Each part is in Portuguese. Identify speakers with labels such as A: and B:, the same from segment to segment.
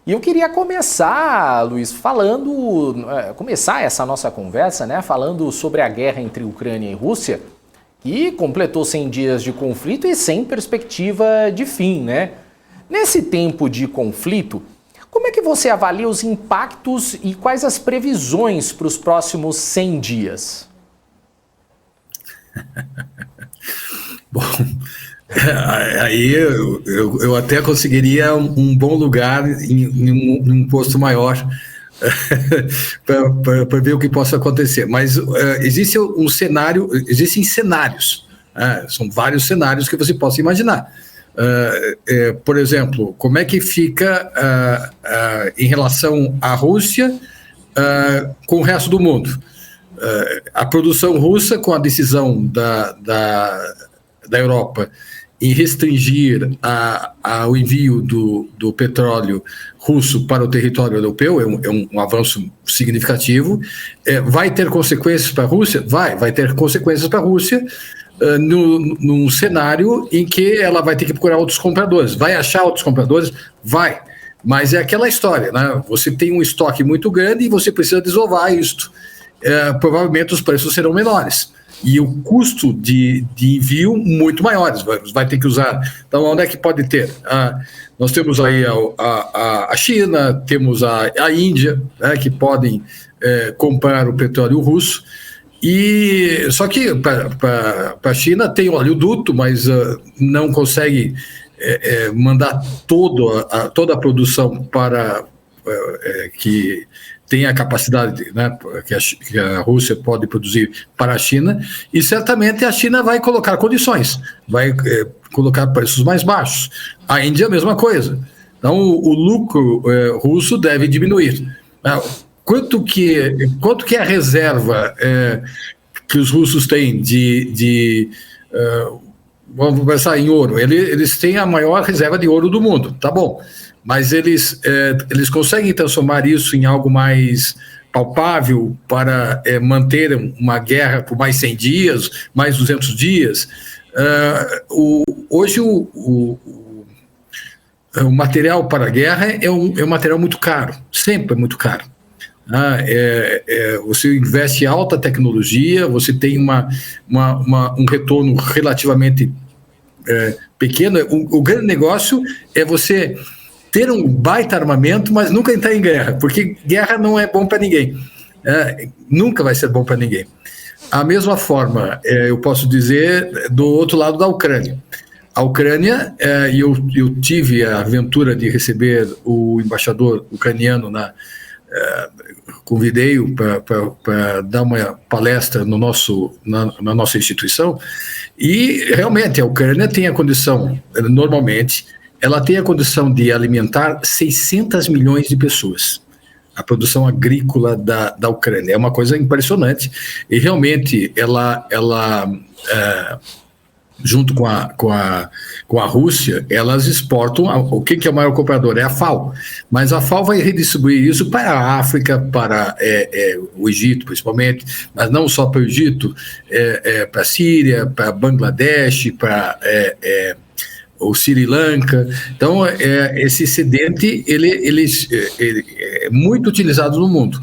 A: E eu queria começar, Luiz, começar essa nossa conversa, né, falando sobre a guerra entre Ucrânia e Rússia, que completou 100 dias de conflito e sem perspectiva de fim, né? Nesse tempo de conflito, como é que você avalia os impactos e quais as previsões para os próximos 100 dias?
B: Bom, aí eu até conseguiria um bom lugar em um posto maior para ver o que possa acontecer. Mas existe um cenário, existem cenários, são vários cenários que você possa imaginar. Por exemplo, como é que fica em relação à Rússia com o resto do mundo? A produção russa, com a decisão da Europa em restringir o envio do petróleo russo para o território europeu, é um avanço significativo. Vai ter consequências para a Rússia? Vai ter consequências para a Rússia num cenário em que ela vai ter que procurar outros compradores. Vai achar outros compradores? Vai. Mas é aquela história, né? Você tem um estoque muito grande e você precisa desovar isto. Provavelmente os preços serão menores e o custo de envio muito maiores, vai ter que usar. Então, onde é que pode ter? Nós temos aí a China, temos a Índia, né, que podem comprar o petróleo russo, e só que para a China tem oleoduto, mas não consegue mandar toda a produção para que tem a capacidade, né, que a Rússia pode produzir para a China, e certamente a China vai colocar condições, vai colocar preços mais baixos. A Índia, a mesma coisa. Então, o lucro russo deve diminuir. Quanto que é a reserva que os russos têm vamos pensar em ouro? Eles têm a maior reserva de ouro do mundo, tá bom. Mas eles conseguem transformar isso em algo mais palpável para manter uma guerra por mais 100 dias, mais 200 dias. Hoje o material para a guerra é um material muito caro, sempre é muito caro. Você investe em alta tecnologia, você tem um retorno relativamente pequeno. O grande negócio é você ter um baita armamento, mas nunca entrar em guerra, porque guerra não é bom para ninguém. Nunca vai ser bom para ninguém. A mesma forma, eu posso dizer, do outro lado da Ucrânia. A Ucrânia, e eu tive a aventura de receber o embaixador ucraniano, convidei-o para dar uma palestra na nossa instituição, e realmente a Ucrânia tem a condição, normalmente, ela tem a condição de alimentar 600 milhões de pessoas. A produção agrícola da Ucrânia é uma coisa impressionante, e realmente ela junto com a Rússia, elas exportam. O que é o maior comprador? É a FAO. Mas a FAO vai redistribuir isso para a África, para o Egito, principalmente, mas não só para o Egito, para a Síria, para Bangladesh, para o Sri Lanka. Então, esse excedente ele é muito utilizado no mundo.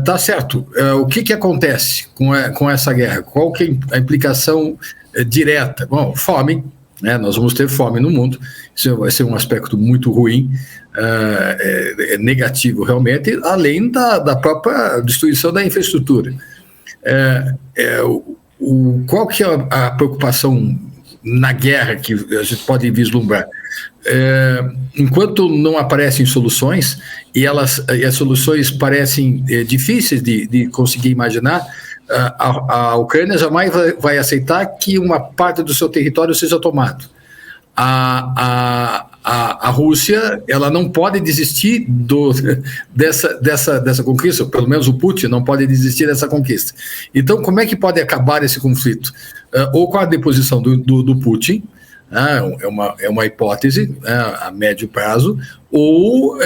B: Tá certo. O que acontece com essa guerra? Qual que é a implicação direta? Bom, fome, né? Nós vamos ter fome no mundo. Isso vai ser um aspecto muito ruim, negativo realmente, além da própria destruição da infraestrutura. Qual que é a preocupação na guerra que a gente pode vislumbrar? Enquanto não aparecem soluções, e as soluções parecem difíceis de conseguir imaginar, a Ucrânia jamais vai aceitar que uma parte do seu território seja tomado. A Rússia, ela não pode desistir dessa conquista, pelo menos o Putin não pode desistir dessa conquista. Então, como é que pode acabar esse conflito? Ou com a deposição do Putin, é uma hipótese, a médio prazo, ou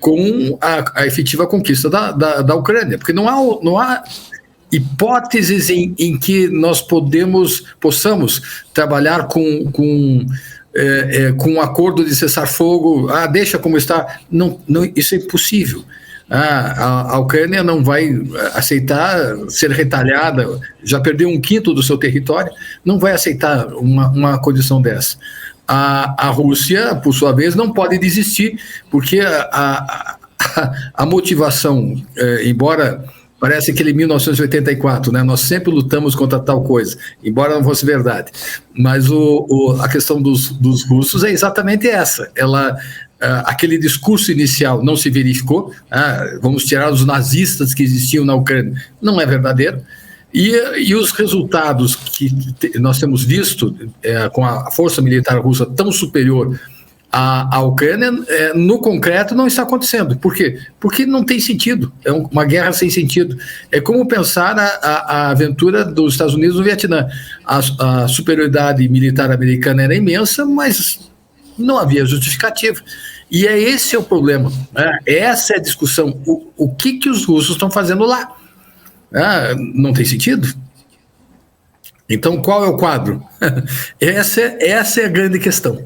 B: com a efetiva conquista da Ucrânia, porque não há hipóteses em que nós possamos trabalhar com com um acordo de cessar-fogo, deixa como está. Não, isso é impossível. A Ucrânia não vai aceitar ser retalhada, já perdeu 1/5 do seu território, não vai aceitar uma condição dessa. A Rússia, por sua vez, não pode desistir, porque a motivação, embora parece aquele 1984, né? Nós sempre lutamos contra tal coisa, embora não fosse verdade, mas a questão dos russos é exatamente essa. Aquele discurso inicial não se verificou, vamos tirar os nazistas que existiam na Ucrânia, não é verdadeiro, e os resultados que nós temos visto com a força militar russa tão superior à Ucrânia, no concreto não está acontecendo. Por quê? Porque não tem sentido, é uma guerra sem sentido. É como pensar a aventura dos Estados Unidos no Vietnã. A superioridade militar americana era imensa, mas não havia justificativa. E esse é o problema, né? Essa é a discussão. O que os russos estão fazendo lá? Não tem sentido. Então, qual é o quadro? Essa é a grande questão.